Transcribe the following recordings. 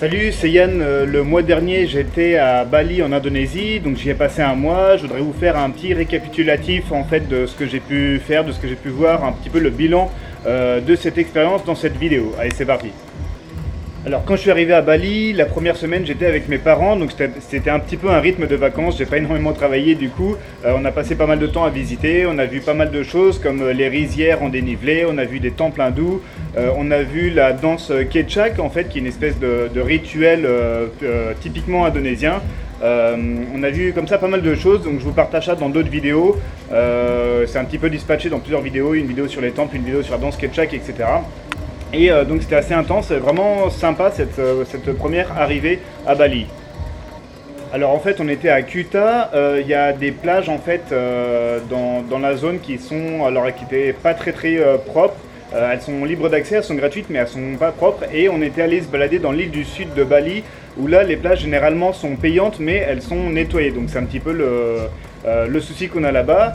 Salut, c'est Yann. Le mois dernier, j'étais à Bali en Indonésie, donc j'y ai passé un mois. Je voudrais vous faire un petit récapitulatif en fait de ce que j'ai pu faire, de ce que j'ai pu voir, un petit peu le bilan de cette expérience dans cette vidéo. Allez, c'est parti. Alors quand je suis arrivé à Bali, la première semaine j'étais avec mes parents, donc c'était un petit peu un rythme de vacances, j'ai pas énormément travaillé du coup, on a passé pas mal de temps à visiter, on a vu pas mal de choses comme les rizières en dénivelé, on a vu des temples hindous, on a vu la danse Kecak en fait qui est une espèce de rituel typiquement indonésien. On a vu comme ça pas mal de choses, donc je vous partage ça dans d'autres vidéos, c'est un petit peu dispatché dans plusieurs vidéos, une vidéo sur les temples, une vidéo sur la danse Kecak, etc. Et donc c'était assez intense, vraiment sympa cette première arrivée à Bali. Alors en fait on était à Kuta, il y a des plages en fait dans la zone qui étaient pas très propres. Elles sont libres d'accès, elles sont gratuites mais elles sont pas propres et on était allé se balader dans l'île du sud de Bali où là les plages généralement sont payantes mais elles sont nettoyées, donc c'est un petit peu le souci qu'on a là-bas.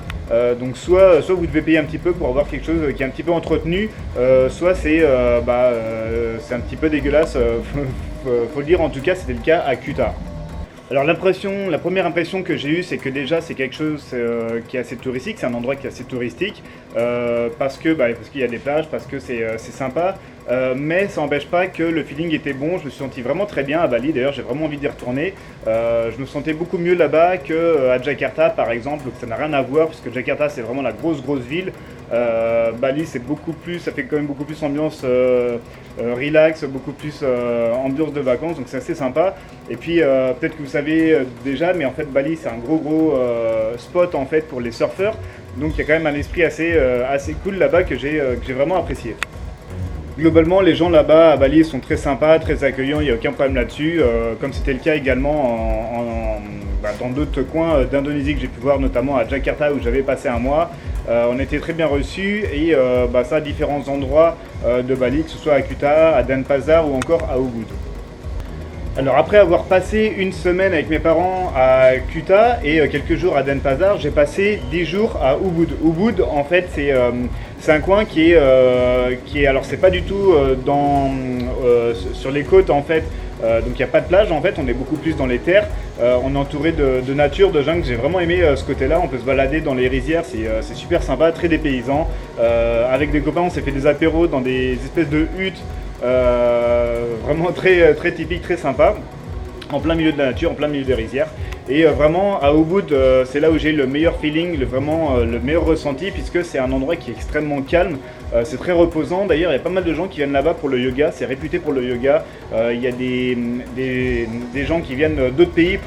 Donc soit vous devez payer un petit peu pour avoir quelque chose qui est un petit peu entretenu, soit c'est un petit peu dégueulasse, faut le dire, en tout cas c'était le cas à Kuta. Alors la première impression que j'ai eue, c'est que déjà c'est quelque chose qui est assez touristique, c'est un endroit qui est assez touristique, parce qu'il y a des plages, parce que c'est sympa, mais ça n'empêche pas que le feeling était bon, je me suis senti vraiment très bien à Bali, d'ailleurs j'ai vraiment envie d'y retourner, je me sentais beaucoup mieux là-bas qu'à Jakarta par exemple, donc ça n'a rien à voir, parce que Jakarta c'est vraiment la grosse ville. Bali ça fait quand même beaucoup plus ambiance relax, beaucoup plus ambiance de vacances, donc c'est assez sympa. Et puis peut-être que vous savez déjà, mais en fait Bali c'est un gros spot en fait pour les surfeurs, donc il y a quand même un esprit assez cool là-bas que j'ai vraiment apprécié. Globalement, les gens là-bas à Bali sont très sympas, très accueillants, il n'y a aucun problème là-dessus, comme c'était le cas également dans d'autres coins d'Indonésie que j'ai pu voir, notamment à Jakarta où j'avais passé un mois. On était très bien reçus et ça à différents endroits de Bali, que ce soit à Kuta, à Denpasar ou encore à Ubud. Alors après avoir passé une semaine avec mes parents à Kuta et quelques jours à Denpasar, j'ai passé 10 jours à Ubud. Ubud en fait c'est un coin qui est alors c'est pas du tout sur les côtes en fait, donc il n'y a pas de plage en fait, on est beaucoup plus dans les terres, on est entouré de nature, de jungle, j'ai vraiment aimé ce côté-là, on peut se balader dans les rizières, c'est super sympa, très dépaysant. Avec des copains on s'est fait des apéros dans des espèces de huttes, vraiment très typique, très sympa, en plein milieu de la nature, en plein milieu des rizières. Et vraiment à Ubud, c'est là où j'ai eu le meilleur feeling, le meilleur ressenti, puisque c'est un endroit qui est extrêmement calme, c'est très reposant. D'ailleurs il y a pas mal de gens qui viennent là-bas pour le yoga, c'est réputé pour le yoga. Il y a des gens qui viennent d'autres pays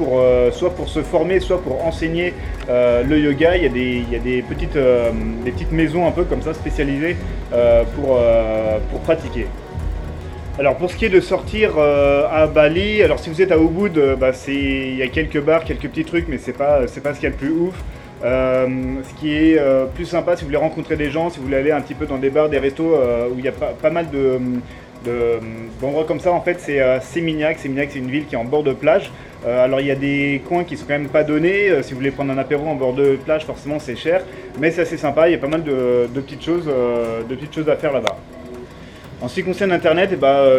soit pour se former, soit pour enseigner le yoga. Il y a des petites maisons un peu comme ça spécialisées pour pratiquer. Alors pour ce qui est de sortir à Bali, alors si vous êtes à Ubud, il y a quelques bars, quelques petits trucs, mais c'est pas ce qu'il y a de plus ouf. Ce qui est plus sympa si vous voulez rencontrer des gens, si vous voulez aller un petit peu dans des bars, des restos où il y a pas mal d'endroits comme ça, en fait c'est Seminyak. Seminyak c'est une ville qui est en bord de plage. Alors il y a des coins qui sont quand même pas donnés, si vous voulez prendre un apéro en bord de plage forcément c'est cher, mais c'est assez sympa, il y a pas mal de petites choses à faire là-bas. En ce qui concerne Internet,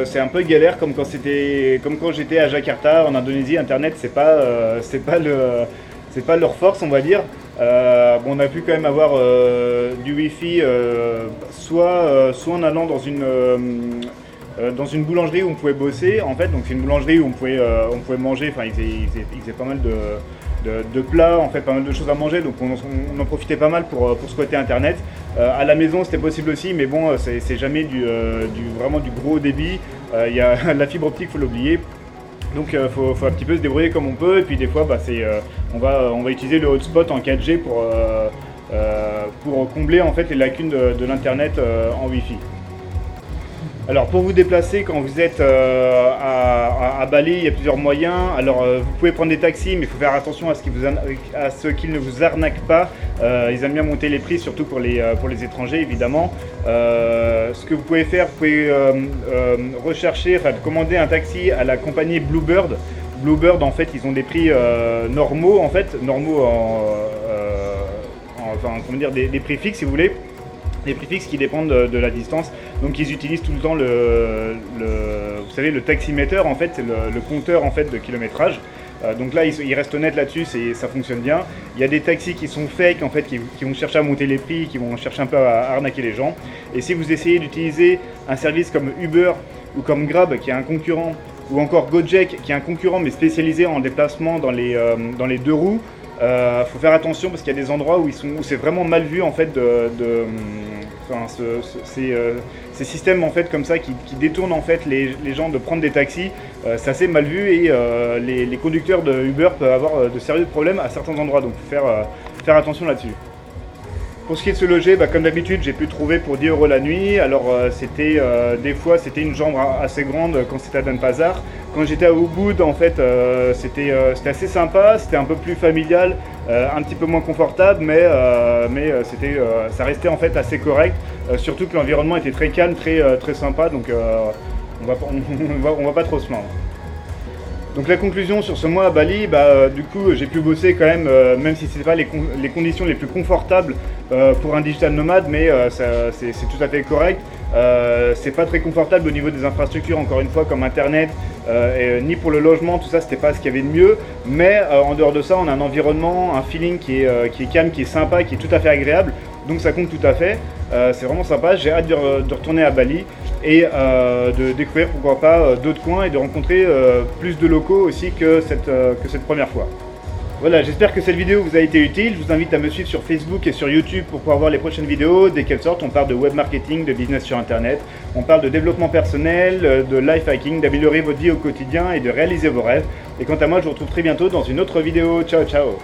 c'est un peu galère comme quand j'étais à Jakarta en Indonésie. Internet c'est pas leur force on va dire. On a pu quand même avoir du wifi soit en allant dans une boulangerie où on pouvait bosser en fait, donc c'est une boulangerie où on pouvait manger, enfin ils faisaient pas mal de plats, en fait pas mal de choses à manger, donc on en profitait pas mal pour squatter Internet. À la maison c'était possible aussi, mais bon c'est jamais vraiment du gros débit, il y a la fibre optique, faut l'oublier. Donc faut un petit peu se débrouiller comme on peut, et puis des fois on va utiliser le hotspot en 4G pour combler en fait les lacunes de l'internet en Wi-Fi. Alors pour vous déplacer quand vous êtes à Bali, il y a plusieurs moyens. Alors vous pouvez prendre des taxis, mais il faut faire attention à ce qu'ils ne vous arnaquent pas. Ils aiment bien monter les prix, surtout pour les étrangers évidemment. Ce que vous pouvez faire, vous pouvez commander un taxi à la compagnie Bluebird. Bluebird en fait ils ont des prix normaux en fait, des prix fixes si vous voulez. des prix fixes qui dépendent de la distance. Donc ils utilisent tout le temps vous savez, le taximètre en fait, c'est le compteur en fait de kilométrage. Donc là ils restent honnêtes là-dessus, ça fonctionne bien. Il y a des taxis qui sont fake en fait, qui vont chercher à monter les prix, qui vont chercher un peu à arnaquer les gens. Et si vous essayez d'utiliser un service comme Uber ou comme Grab qui est un concurrent, ou encore Gojek qui est un concurrent mais spécialisé en déplacement dans les 2 roues, faut faire attention parce qu'il y a des endroits où c'est vraiment mal vu en fait ces systèmes en fait comme ça qui détournent en fait les gens de prendre des taxis, c'est assez mal vu et les conducteurs de Uber peuvent avoir de sérieux problèmes à certains endroits, donc faut faire attention là-dessus. Pour ce qui est de se loger, comme d'habitude, j'ai pu trouver pour 10 € la nuit. Alors des fois c'était une chambre assez grande quand c'était à Denpasar. Quand j'étais à Ubud, en fait, c'était assez sympa, c'était un peu plus familial, un petit peu moins confortable, mais ça restait en fait assez correct. Surtout que l'environnement était très calme, très sympa, donc on va pas trop se plaindre. Donc la conclusion sur ce mois à Bali, du coup j'ai pu bosser quand même, même si ce n'était pas les conditions les plus confortables pour un digital nomade, mais c'est tout à fait correct. C'est pas très confortable au niveau des infrastructures, encore une fois, comme internet, ni pour le logement, tout ça c'était pas ce qu'il y avait de mieux, mais en dehors de ça on a un environnement, un feeling qui est calme, qui est sympa, qui est tout à fait agréable, donc ça compte tout à fait. C'est vraiment sympa, j'ai hâte de retourner à Bali et de découvrir pourquoi pas d'autres coins et de rencontrer plus de locaux aussi que cette première fois. Voilà, j'espère que cette vidéo vous a été utile. Je vous invite à me suivre sur Facebook et sur YouTube pour pouvoir voir les prochaines vidéos. Dès qu'elles sortent, on parle de web marketing, de business sur internet, on parle de développement personnel, de life hacking, d'améliorer votre vie au quotidien et de réaliser vos rêves. Et quant à moi, je vous retrouve très bientôt dans une autre vidéo. Ciao ciao.